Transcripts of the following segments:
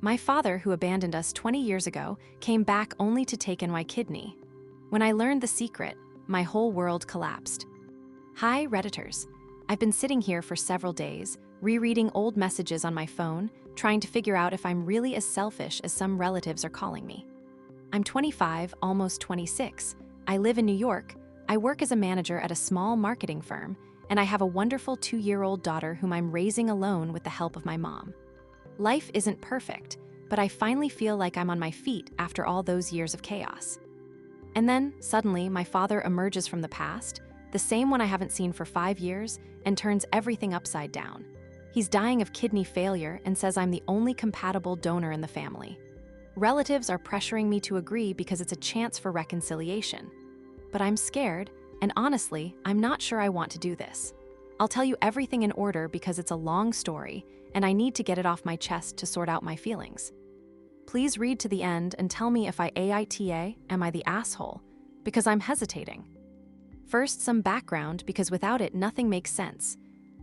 My father, who abandoned us 20 years ago, came back only to take in my kidney. When I learned the secret, my whole world collapsed. Hi, Redditors. I've been sitting here for several days, rereading old messages on my phone, trying to figure out if I'm really as selfish as some relatives are calling me. I'm 25, almost 26. I live in New York. I work as a manager at a small marketing firm, and I have a wonderful 2-year-old daughter whom I'm raising alone with the help of my mom. Life isn't perfect, but I finally feel like I'm on my feet after all those years of chaos. And then, suddenly, my father emerges from the past, the same one I haven't seen for 5 years, and turns everything upside down. He's dying of kidney failure and says I'm the only compatible donor in the family. Relatives are pressuring me to agree because it's a chance for reconciliation. But I'm scared, and honestly, I'm not sure I want to do this. I'll tell you everything in order because it's a long story, and I need to get it off my chest to sort out my feelings. Please read to the end and tell me if I AITA, am I the asshole? Because I'm hesitating. First, some background, because without it, nothing makes sense.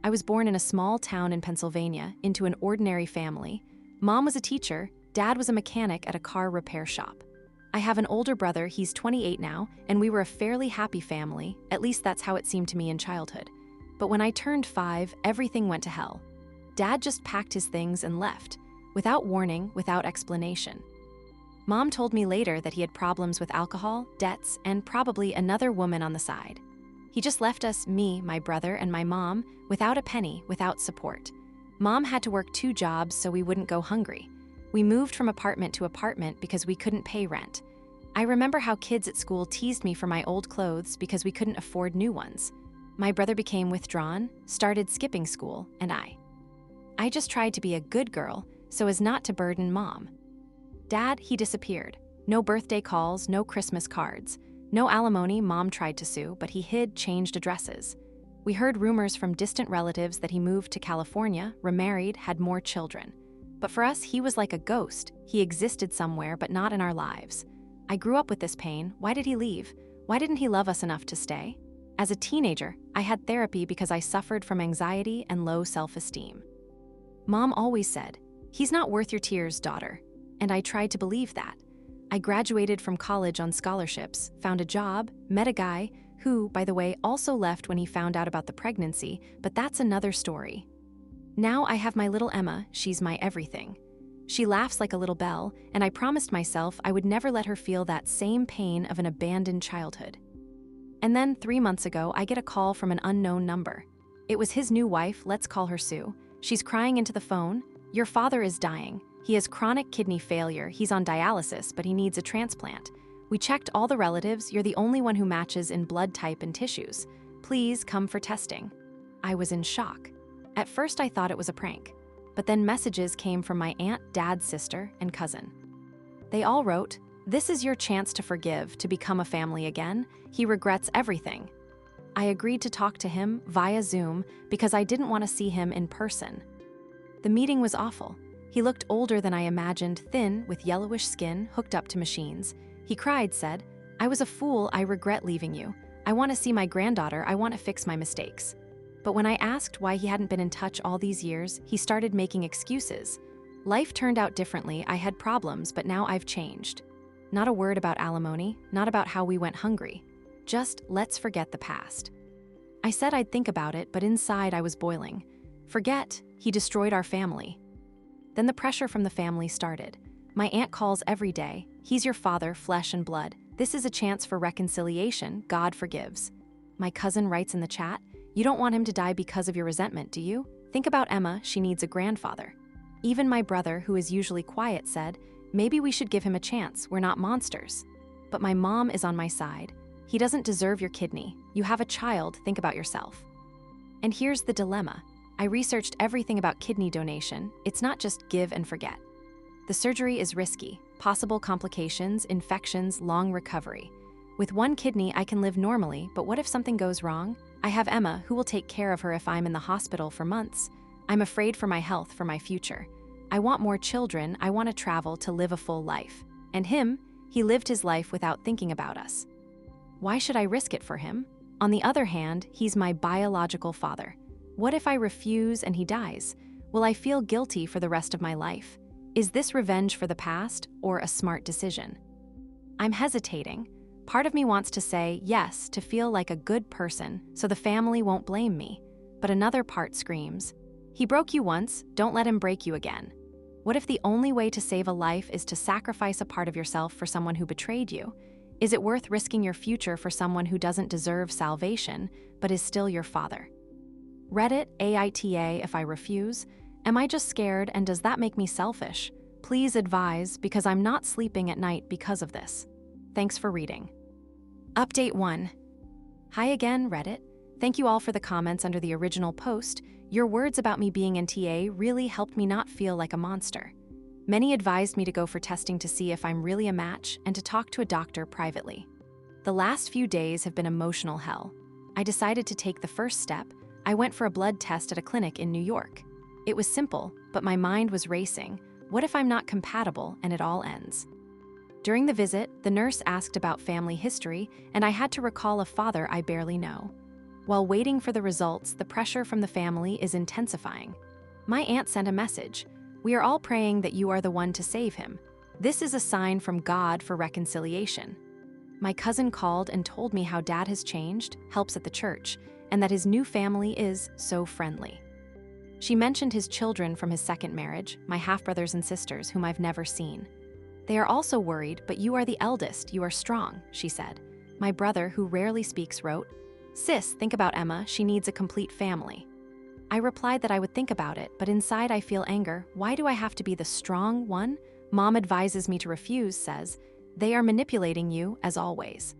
I was born in a small town in Pennsylvania, into an ordinary family. Mom was a teacher, Dad was a mechanic at a car repair shop. I have an older brother, he's 28 now, and we were a fairly happy family, at least that's how it seemed to me in childhood. But when I turned 5, everything went to hell. Dad just packed his things and left, without warning, without explanation. Mom told me later that he had problems with alcohol, debts, and probably another woman on the side. He just left us, me, my brother, and my mom, without a penny, without support. Mom had to work 2 jobs so we wouldn't go hungry. We moved from apartment to apartment because we couldn't pay rent. I remember how kids at school teased me for my old clothes because we couldn't afford new ones. My brother became withdrawn, started skipping school, and I just tried to be a good girl so as not to burden Mom. Dad, he disappeared. No birthday calls, no Christmas cards. No alimony. Mom tried to sue, but he hid, changed addresses. We heard rumors from distant relatives that he moved to California, remarried, had more children. But for us, he was like a ghost. He existed somewhere, but not in our lives. I grew up with this pain. Why did he leave? Why didn't he love us enough to stay? As a teenager, I had therapy because I suffered from anxiety and low self-esteem. Mom always said, "He's not worth your tears, daughter." And I tried to believe that. I graduated from college on scholarships, found a job, met a guy who, by the way, also left when he found out about the pregnancy, but that's another story. Now I have my little Emma, she's my everything. She laughs like a little bell, and I promised myself I would never let her feel that same pain of an abandoned childhood. And then 3 months ago, I get a call from an unknown number. It was his new wife, let's call her Sue. She's crying into the phone, "Your father is dying. He has chronic kidney failure, he's on dialysis, but he needs a transplant. We checked all the relatives, you're the only one who matches in blood type and tissues. Please come for testing." I was in shock. At first I thought it was a prank, but then messages came from my aunt, dad's sister, and cousin. They all wrote, "This is your chance to forgive, to become a family again. He regrets everything." I agreed to talk to him via Zoom because I didn't want to see him in person. The meeting was awful. He looked older than I imagined, thin, with yellowish skin, hooked up to machines. He cried, said, "I was a fool, I regret leaving you. I want to see my granddaughter, I want to fix my mistakes." But when I asked why he hadn't been in touch all these years, he started making excuses. Life turned out differently, I had problems, but now I've changed. Not a word about alimony, not about how we went hungry. Just, let's forget the past. I said I'd think about it, but inside I was boiling. Forget, he destroyed our family. Then the pressure from the family started. My aunt calls every day. "He's your father, flesh and blood. This is a chance for reconciliation. God forgives." My cousin writes in the chat, "You don't want him to die because of your resentment, do you? Think about Emma, she needs a grandfather." Even my brother, who is usually quiet, said, "Maybe we should give him a chance, we're not monsters." But my mom is on my side. "He doesn't deserve your kidney. You have a child, think about yourself." And here's the dilemma. I researched everything about kidney donation. It's not just give and forget. The surgery is risky, possible complications, infections, long recovery. With one kidney, I can live normally, but what if something goes wrong? I have Emma, who will take care of her if I'm in the hospital for months. I'm afraid for my health, for my future. I want more children, I want to travel to live a full life. And him, he lived his life without thinking about us. Why should I risk it for him? On the other hand, he's my biological father. What if I refuse and he dies? Will I feel guilty for the rest of my life? Is this revenge for the past or a smart decision? I'm hesitating. Part of me wants to say yes to feel like a good person so the family won't blame me. But another part screams, he broke you once, don't let him break you again. What if the only way to save a life is to sacrifice a part of yourself for someone who betrayed you? Is it worth risking your future for someone who doesn't deserve salvation, but is still your father? Reddit, AITA, if I refuse? Am I just scared and does that make me selfish? Please advise, because I'm not sleeping at night because of this. Thanks for reading. Update 1. Hi again, Reddit. Thank you all for the comments under the original post. Your words about me being NTA really helped me not feel like a monster. Many advised me to go for testing to see if I'm really a match and to talk to a doctor privately. The last few days have been emotional hell. I decided to take the first step. I went for a blood test at a clinic in New York. It was simple, but my mind was racing. What if I'm not compatible and it all ends? During the visit, the nurse asked about family history, and I had to recall a father I barely know. While waiting for the results, the pressure from the family is intensifying. My aunt sent a message. We are all praying that you are the one to save him. This is a sign from God for reconciliation. My cousin called and told me how dad has changed, helps at the church, and that his new family is so friendly. She mentioned his children from his second marriage, my half-brothers and sisters whom I've never seen. They are also worried, but you are the eldest, you are strong, she said. My brother, who rarely speaks, wrote, Sis, think about Emma, she needs a complete family. I replied that I would think about it, but inside I feel anger. Why do I have to be the strong one? Mom advises me to refuse, says, they are manipulating you, as always.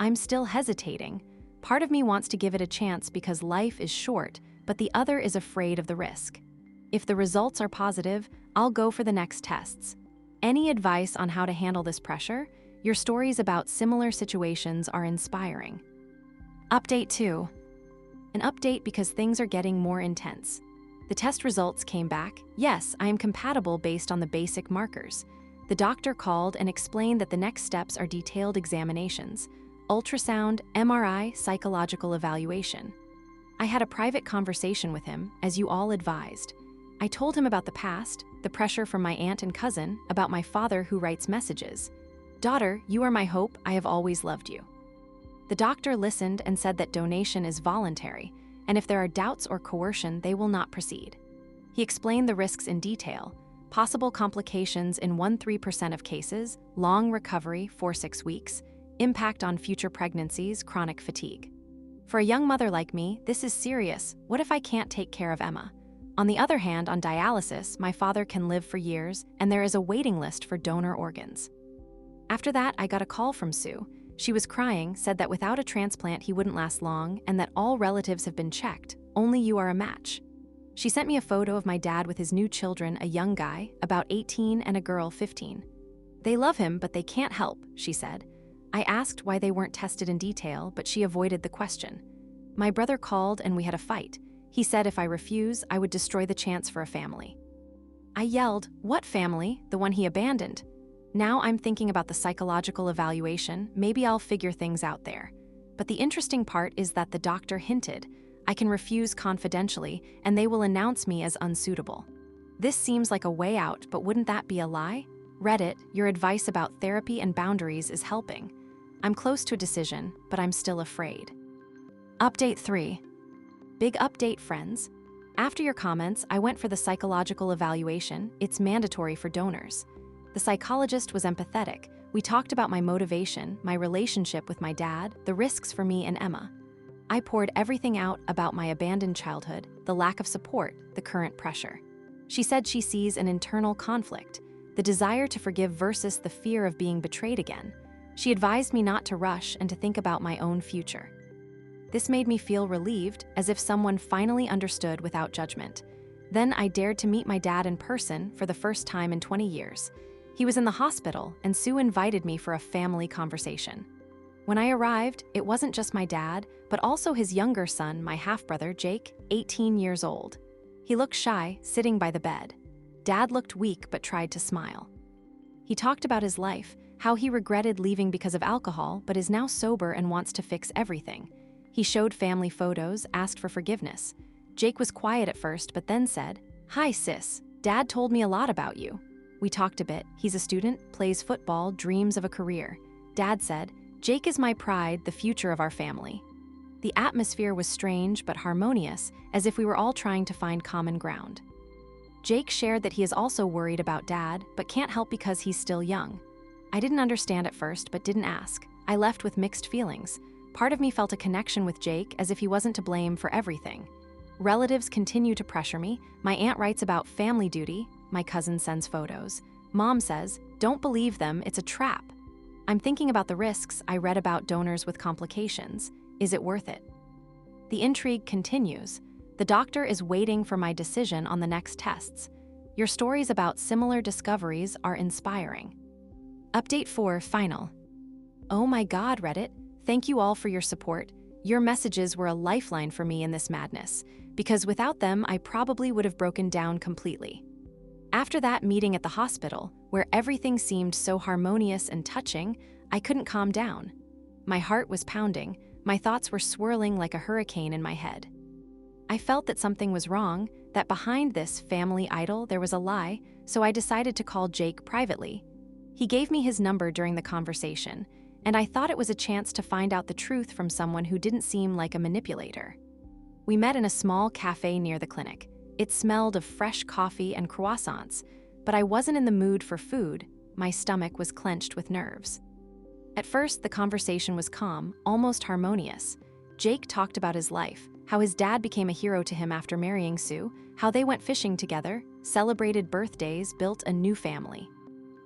I'm still hesitating. Part of me wants to give it a chance because life is short, but the other is afraid of the risk. If the results are positive, I'll go for the next tests. Any advice on how to handle this pressure? Your stories about similar situations are inspiring. Update 2. An update because things are getting more intense. The test results came back. Yes, I am compatible based on the basic markers. The doctor called and explained that the next steps are detailed examinations, ultrasound, MRI, psychological evaluation. I had a private conversation with him, as you all advised. I told him about the past, the pressure from my aunt and cousin, about my father who writes messages. Daughter, you are my hope, I have always loved you. The doctor listened and said that donation is voluntary, and if there are doubts or coercion, they will not proceed. He explained the risks in detail, possible complications in 1–3% of cases, long recovery 4–6 weeks, impact on future pregnancies, chronic fatigue. For a young mother like me, this is serious. What if I can't take care of Emma? On the other hand, on dialysis, my father can live for years, and there is a waiting list for donor organs. After that, I got a call from Sue. She was crying, said that without a transplant he wouldn't last long, and that all relatives have been checked, only you are a match. She sent me a photo of my dad with his new children, a young guy, about 18, and a girl, 15. They love him, but they can't help, she said. I asked why they weren't tested in detail, but she avoided the question. My brother called and we had a fight. He said if I refuse, I would destroy the chance for a family. I yelled, what family? The one he abandoned. Now I'm thinking about the psychological evaluation. Maybe I'll figure things out there. But the interesting part is that the doctor hinted, I can refuse confidentially and they will announce me as unsuitable. This seems like a way out, but wouldn't that be a lie? Reddit, your advice about therapy and boundaries is helping. I'm close to a decision, but I'm still afraid. Update 3. Big update, friends. After your comments, I went for the psychological evaluation. It's mandatory for donors. The psychologist was empathetic. We talked about my motivation, my relationship with my dad, the risks for me and Emma. I poured everything out about my abandoned childhood, the lack of support, the current pressure. She said she sees an internal conflict, the desire to forgive versus the fear of being betrayed again. She advised me not to rush and to think about my own future. This made me feel relieved, as if someone finally understood without judgment. Then I dared to meet my dad in person for the first time in 20 years. He was in the hospital, and Sue invited me for a family conversation. When I arrived, it wasn't just my dad, but also his younger son, my half-brother, Jake, 18 years old. He looked shy, sitting by the bed. Dad looked weak but tried to smile. He talked about his life, how he regretted leaving because of alcohol, but is now sober and wants to fix everything. He showed family photos, asked for forgiveness. Jake was quiet at first, but then said, "Hi, sis. Dad told me a lot about you. We talked a bit. He's a student, plays football, dreams of a career. Dad said, "Jake is my pride, the future of our family." The atmosphere was strange but harmonious, as if we were all trying to find common ground. Jake shared that he is also worried about Dad, but can't help because he's still young. I didn't understand at first, but didn't ask. I left with mixed feelings. Part of me felt a connection with Jake, as if he wasn't to blame for everything. Relatives continue to pressure me. My aunt writes about family duty. My cousin sends photos. Mom says, "Don't believe them, it's a trap." I'm thinking about the risks. I read about donors with complications. Is it worth it? The intrigue continues. The doctor is waiting for my decision on the next tests. Your stories about similar discoveries are inspiring. Update 4, final. Oh my God, Reddit. Thank you all for your support. Your messages were a lifeline for me in this madness, because without them, I probably would have broken down completely. After that meeting at the hospital, where everything seemed so harmonious and touching, I couldn't calm down. My heart was pounding. My thoughts were swirling like a hurricane in my head. I felt that something was wrong, that behind this family idol there was a lie, so I decided to call Jake privately. He gave me his number during the conversation, and I thought it was a chance to find out the truth from someone who didn't seem like a manipulator. We met in a small cafe near the clinic. It smelled of fresh coffee and croissants, but I wasn't in the mood for food. My stomach was clenched with nerves. At first, the conversation was calm, almost harmonious. Jake talked about his life, how his dad became a hero to him after marrying Sue, how they went fishing together, celebrated birthdays, built a new family.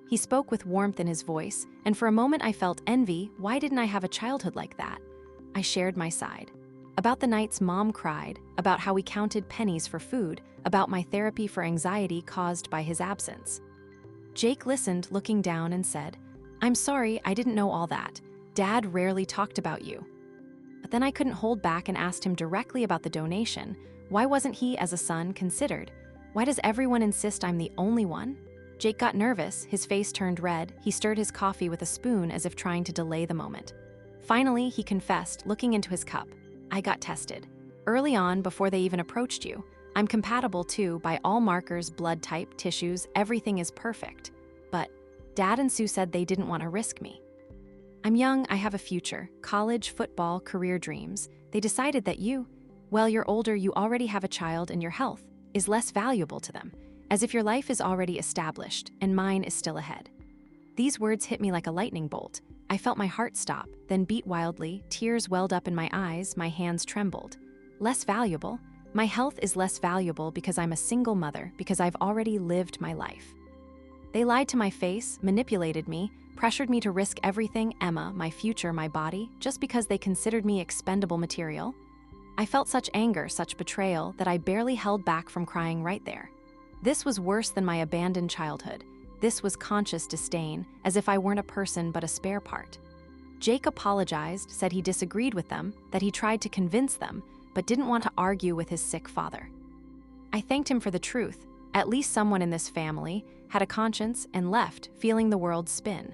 He spoke with warmth in his voice, and for a moment I felt envy. Why didn't I have a childhood like that? I shared my side. About the nights Mom cried, about how we counted pennies for food, about my therapy for anxiety caused by his absence. Jake listened, looking down, and said, "I'm sorry, I didn't know all that. Dad rarely talked about you." But then I couldn't hold back and asked him directly about the donation. Why wasn't he, as a son, considered? Why does everyone insist I'm the only one? Jake got nervous, his face turned red. He stirred his coffee with a spoon as if trying to delay the moment. Finally, he confessed, looking into his cup. "I got tested. Early on, before they even approached you. I'm compatible too, by all markers, blood type, tissues, everything is perfect. But Dad and Sue said they didn't want to risk me. I'm young, I have a future, college, football, career dreams. They decided that you're older, you already have a child, and your health is less valuable to them, as if your life is already established and mine is still ahead." These words hit me like a lightning bolt. I felt my heart stop, then beat wildly, tears welled up in my eyes, my hands trembled. Less valuable? My health is less valuable because I'm a single mother, because I've already lived my life. They lied to my face, manipulated me, pressured me to risk everything, Emma, my future, my body, just because they considered me expendable material. I felt such anger, such betrayal, that I barely held back from crying right there. This was worse than my abandoned childhood. This was conscious disdain, as if I weren't a person but a spare part. Jake apologized, said he disagreed with them, that he tried to convince them, but didn't want to argue with his sick father. I thanked him for the truth. At least someone in this family had a conscience, and left, feeling the world spin.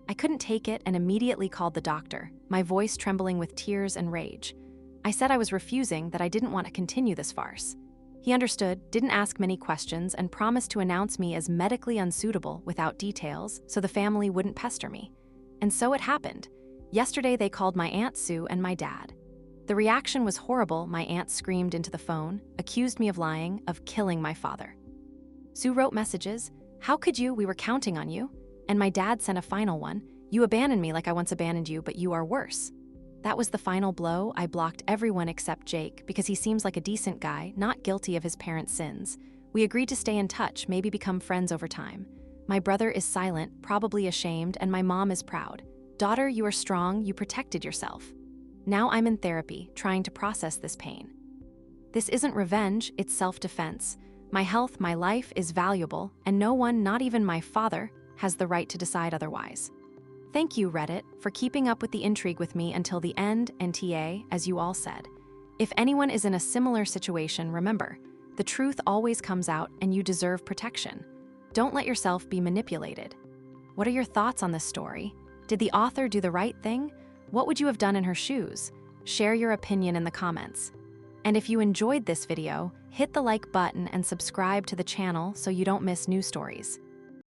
I couldn't take it and immediately called the doctor, my voice trembling with tears and rage. I said I was refusing, that I didn't want to continue this farce. He understood, didn't ask many questions, and promised to announce me as medically unsuitable without details so the family wouldn't pester me. And so it happened. Yesterday they called my Aunt Sue and my dad. The reaction was horrible. My aunt screamed into the phone, accused me of lying, of killing my father. Sue wrote messages, "How could you? We were counting on you." And my dad sent a final one, "You abandoned me like I once abandoned you, but you are worse." That was the final blow. I blocked everyone except Jake because he seems like a decent guy, not guilty of his parents' sins. We agreed to stay in touch, maybe become friends over time. My brother is silent, probably ashamed, and my mom is proud. "Daughter, you are strong, you protected yourself." Now I'm in therapy, trying to process this pain. This isn't revenge, it's self-defense. My health, my life is valuable, and no one, not even my father, has the right to decide otherwise. Thank you, Reddit, for keeping up with the intrigue with me until the end, and TA, as you all said. If anyone is in a similar situation, remember, the truth always comes out and you deserve protection. Don't let yourself be manipulated. What are your thoughts on this story? Did the author do the right thing? What would you have done in her shoes? Share your opinion in the comments. And if you enjoyed this video, hit the like button and subscribe to the channel so you don't miss new stories.